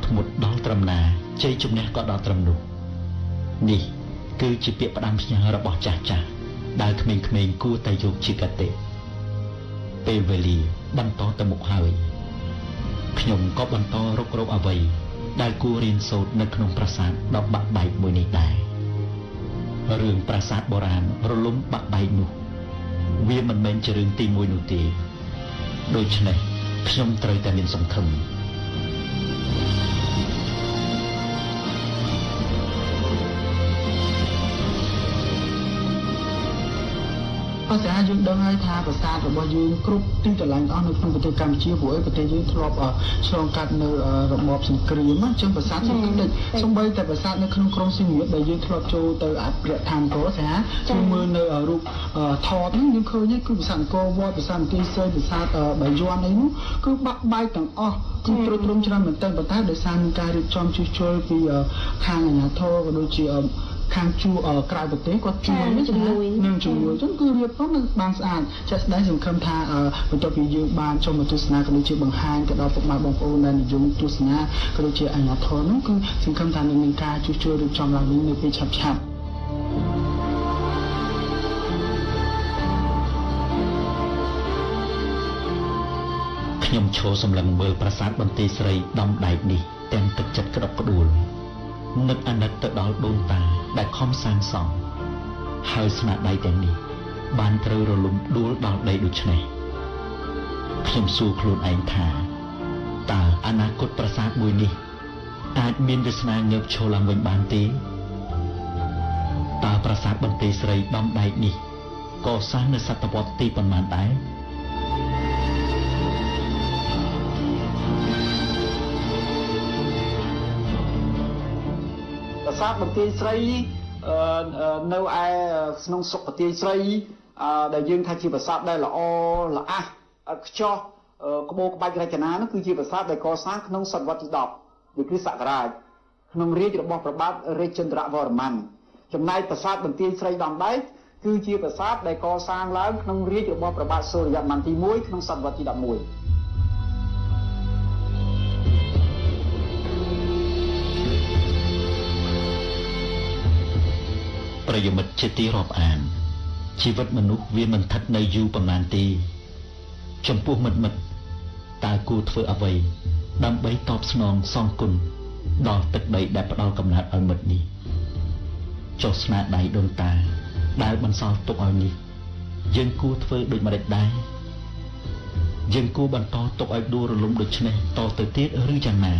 ធ្មត់ដល់ត្រឹមណាជ័យជំនះក៏ដល់ត្រឹមនោះនេះគឺជាពាក្យផ្ដាំផ្ញើរបស់ចាស់ចាស់ដែលក្មេងៗគួរតែយកជាកតេពេលវេលាបន្តទៅមុខហើយខ្ញុំក៏បន្តរុករកអ្វីដែលគួររៀនសូត្រនៅក្នុងប្រាសាទដ៏បាក់បែកមួយនេះដែររឿងប្រាសាទបុរាណរលំបាក់បែកនោះវាមិនមែនជារឿងទី1នោះទេដូច្នេះខ្ញុំត្រូវតែមានសង្ឃឹមภาษาយើងដឹងហើយថាប្រាសាទរបស់យើងគ្រប់ទីកន្លែងអស់នៅក្នុងប្រទេសកម្ពុជាព្រោះប្រទេសយើងធ្លាប់ឆ្លងកាត់នៅរបបសង្គ្រាមអញ្ចឹងប្រាសាទសំខាន់សូម្បីតែប្រាសាទនៅក្នុងក្រុងសៀមរាបដែលយើងធ្លាប់ចូលទៅអភិរក្សឋានក៏សាយើងមើលនៅរូបថតហ្នឹងយើងឃើញគឺប្រាសាទអង្គរវត្តប្រាសាទបន្ទាយស្រីប្រាសាទបាយ័នអីនោះគឺបាក់បែកទាំងអស់គឺទ្រុឌទ្រោមច្រើនមែនទែនប៉ុន្តែដោយសារមានការរៀបចំជួសជុលពីខាងអាជ្ញាធរក៏ដូចជាខាងជួក្រៅប្រទេសគាត់ជួយនឹងជំនួយអញ្ចឹងគឺរៀបចំនឹងបានស្អាតចាស់ស្ដែងសង្ឃឹមថាបន្ទាប់ពីយើងបានចូលមកទស្សនាក៏ដូចជាបង្ហាញទៅដល់ពុកម៉ែបងប្អូនដែលនិយមទស្សនាក៏ដូចជាអាជ្ញាធរនោះគឺសង្ឃឹមថានឹងមានការជួសជុលរៀបចំឡើងវិញនៅពេលឆាប់ខ្ញុំឈរសម្លឹងមើលប្រាសាទបន្ទាយស្រីដំដែកនេះទាំងទឹកចិត្តក្តុកក្តួលនឹកអាណិតទៅដល់ដូនតាដែលខំសាងសង់ហើយស្នាដៃទាំងនេះបានត្រូវរលំដួលដល់ដីដូច្នេះខ្ញុំសួរខ្លួនឯងថាតើអនាគតប្រាសាទមួយនេះអាចមានវាសនាងើបឈរឡើងវិញបានទេតើប្រាសាទបន្ទាយស្រីដំដែកនេះកសាងនៅសតវត្សទីប៉ុន្មានដែរប្រាសាទបន្ទាយស្រីនៅឯក្នុងស្រុកបន្ទាយស្រីដែលយើងថាជាប្រាសាទដែលល្អល្អះខ្ចោះក្បូរក្បាច់រចនានោះគឺជាប្រាសាទដែលកសាងក្នុងសតវត្សទី10នៃគ្រិស្តសករាជក្នុងរាជរបស់ព្រះបាទរាជចន្ទ្រវរ្ម័នចំណែកប្រាសាទបន្ទាយស្រីដំដែកគឺជាប្រាសាទដែលកសាងឡើងក្នុងរាជរបស់ព្រះបាទសូរ្យវរ្ម័នទី1ក្នុងសតវត្សទី11ប្រិយមិត្តជាទីរាប់អានជីវិតមនុស្សវាមិនស្ថិតនៅយូរប៉ុន្មានទេចំពោះមិត្តតើគួរធ្វើអ្វីដើម្បីតបស្នងសងគុណដល់ទឹកដីដែលផ្ដល់កំណើតឲ្យមិត្តនេះចុះស្នាដៃដូនតាដែលបន្សល់ទុកឲ្យនេះយើងគួរធ្វើដូចម្តេចដែរយើងគួរបន្តទុកឲ្យដួលរលំដូចនេះតទៅទៀតឬយ៉ាងណា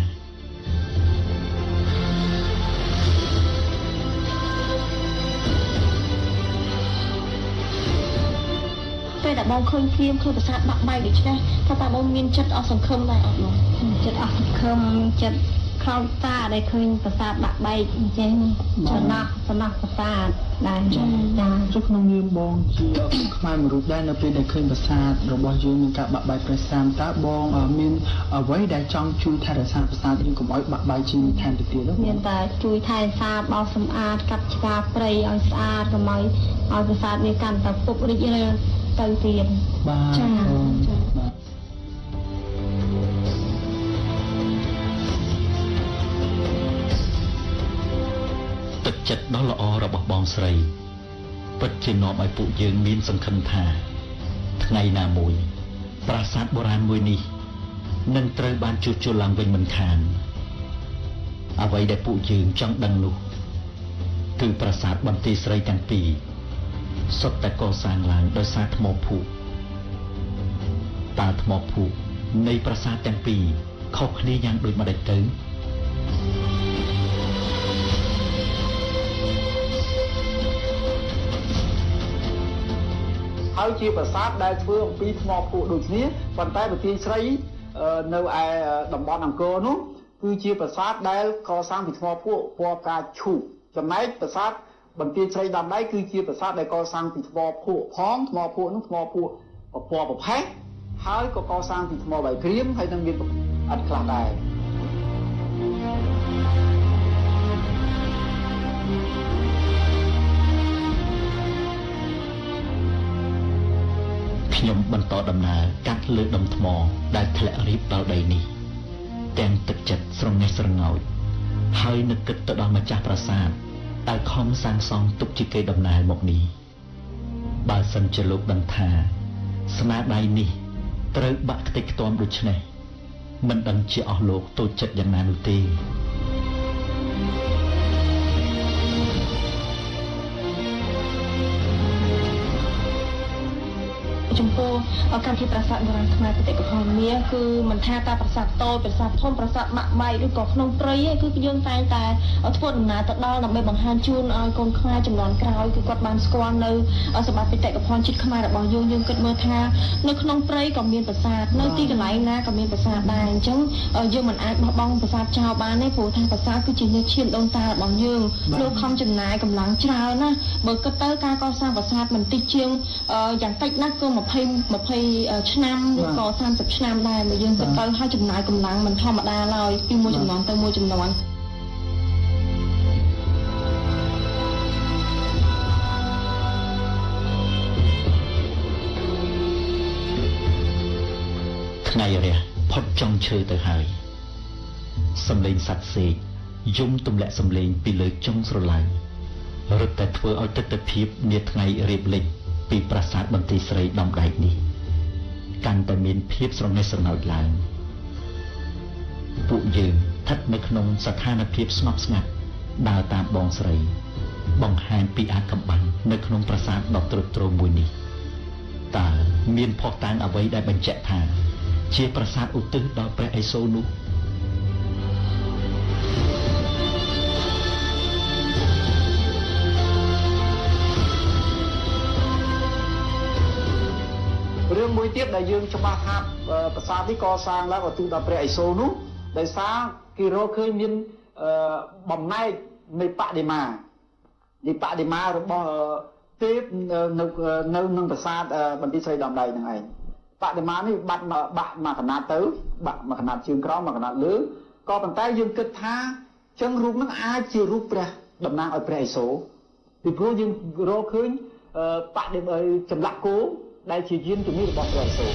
ពេលដែលបងឃើញព្រាមឃើញប្រាសាទបាក់បែកដូច្នេះថាតើបងមានចិត្តអស់សង្ឃឹមដែរអត់បងចិត្តអស់សង្ឃឹមចិត្តខ្លោចតាដែលឃើញប្រាសាទបាក់បែកអញ្ចឹងចំណោះប្រាសាទដែរចាចុះក្នុងនាមបងជាខ្មែរមួយរូបដែរនៅពេលដែលឃើញប្រាសាទរបស់យើងមានការបាក់បែកប្រសាទតើបងមានអ្វីដែលចង់ជួយថែរក្សាប្រាសាទយើងកុំឲ្យបាក់បែកជាងនេះថែមទៅទៀតទេមានតែជួយថែរក្សាបោសសម្អាតកាត់ឆ្ការព្រៃឲ្យស្អាតកុំឲ្យប្រាសាទនេះកាន់តែពុករីករាយទៅទៀតបាទចា៎ទឹកចិត្តដ៏ល្អរបស់បងស្រីពិតជានាំឲ្យពួកយើងមានសង្ឃឹមថាថ្ងៃណាមួយប្រាសាទបុរាណមួយនេះនឹងត្រូវបានជួសជុលឡើងវិញមិនខានអ្វីដែលពួកយើងចង់ដឹងនោះគឺប្រាសាទបន្ទាយស្រីទាំងពីរសុទ្ធតែកសាងឡើងដោយសារថ្មភក់តើថ្មភក់នៃប្រាសាទទាំងពីរខុសគ្នាយ៉ាងដូចម្តេចទៅហើយជាប្រាសាទដែលធ្វើអំពីថ្មភក់ដូចគ្នាប៉ុន្តែបន្ទាយស្រីនៅឯតំបន់អង្គរនោះគឺជាប្រាសាទដែលកសាងពីថ្មភក់ពណ៌ផ្កាឈូកចំណែកប្រាសាទបន្ទាយស្រីដំដែកគឺជាប្រាសាទដែលកសាងពីថ្មភក់ផងថ្មភក់នោះថ្មភក់ពណ៌ប្រផេះហើយក៏កសាងពីថ្មបាយក្រៀមហើយនឹងមានអត់ខ្លះដែរខ្ញុំបន្តដំណើរកាត់លើដុំថ្មដែលធ្លាក់រីបដល់ដីនេះ ទាំងទឹកចិត្តស្រងេះស្រងោចហើយនឹកគិតទៅដល់ម្ចាស់ប្រាសាទដែលខំសាងសង់ទុកជាកេរដំណែលមកនេះបើសិនជាលោកដឹងថាស្នាដៃនេះត្រូវបាក់ខ្ទេចខ្ទាំដូច្នេះមិនដឹងជាអស់លោកតូចចិត្តយ៉ាងណានោះទេចំពោះកម្មវិធីប្រាសាទបុរាណខ្មែរបេតិកភណ្ឌមាសគឺមិនថាតាប្រាសាទតូចប្រាសាទធំប្រាសាទបាក់បែកឬក៏ក្នុងព្រៃឯងគឺយើងតែងតែធ្វើដំណើរទៅដល់ដើម្បីបង្ហាញជូនឲ្យកូនខ្មែរចំនួនក្រោយគឺគាត់បានស្គាល់នៅសម្បត្តិបេតិកភណ្ឌជាតិខ្មែររបស់យើងគិតមើលថានៅក្នុងព្រៃក៏មានប្រាសាទនៅទីកន្លែងណាក៏មានប្រាសាទដែរអញ្ចឹងយើងមិនអាចបោះបង់ប្រាសាទចោលបានទេព្រោះថាប្រាសាទគឺជាញាតិឈាមដូនតារបស់យើងលោកខំចំណាយកម្លាំងច្រើនណាបើគិតទៅការកសាងប្រាសាទមិនតិចជាងយ៉ាងតិចណាស់គឺ20ឆ្នាំឬក៏30ឆ្នាំដែរមកយើងទៅឲ្យចំណាយកម្លាំងមិនធម្មតាឡើយពីមួយចំនួនទៅមួយចំនួនថ្ងៃរះផុតចុងឈើទៅហើយសំឡេងសត្វសេកយំទម្លាក់សំឡេងពីលើចុងស្រឡៅរឹតតែធ្វើឲ្យទិដ្ឋភាពនាថ្ងៃរៀបលិចពីប្រាសាទបន្ទាយស្រីដំដែកនេះកាន់តែមានភាពស្រងេះស្រណោចឡើងពួកយើងស្ថិតនៅក្នុងស្ថានភាពស្ងប់ស្ងាត់ដើរតាមបងស្រីបង្ហាញពីអាថ៌កំបាំងនៅក្នុងប្រាសាទដ៏ទ្រុឌទ្រោមមួយនេះតើមានភស្តុតាងអ្វីដែលបញ្ជាក់ថាជាប្រាសាទឧទ្ទិសដល់ព្រះឥសូរនោះរឿងមួយទៀតដែលយើងច្បាស់ថាប្រាសាទនេះកសាងឡើងឧទ្ទិសដល់ព្រះឥសូរនោះដោយសារគេរកឃើញមានបំណែកនៃបដិមារបស់ទេពនៅនឹងប្រាសាទបន្ទាយស្រីដំដីហ្នឹងឯងបដិមានេះបាក់មកកណាត់ទៅបាក់មកកណាត់ជើងក្រោមមកកណាត់លើក៏ប៉ុន្តែយើងគិតថាចឹងរូបហ្នឹងអាចជារូបព្រះតំណាងឲ្យព្រះឥសូរពីព្រោះយើងរកឃើញបដិចម្លាក់គោដែលជាយានជំនិះរបស់ព្រះឥសូរ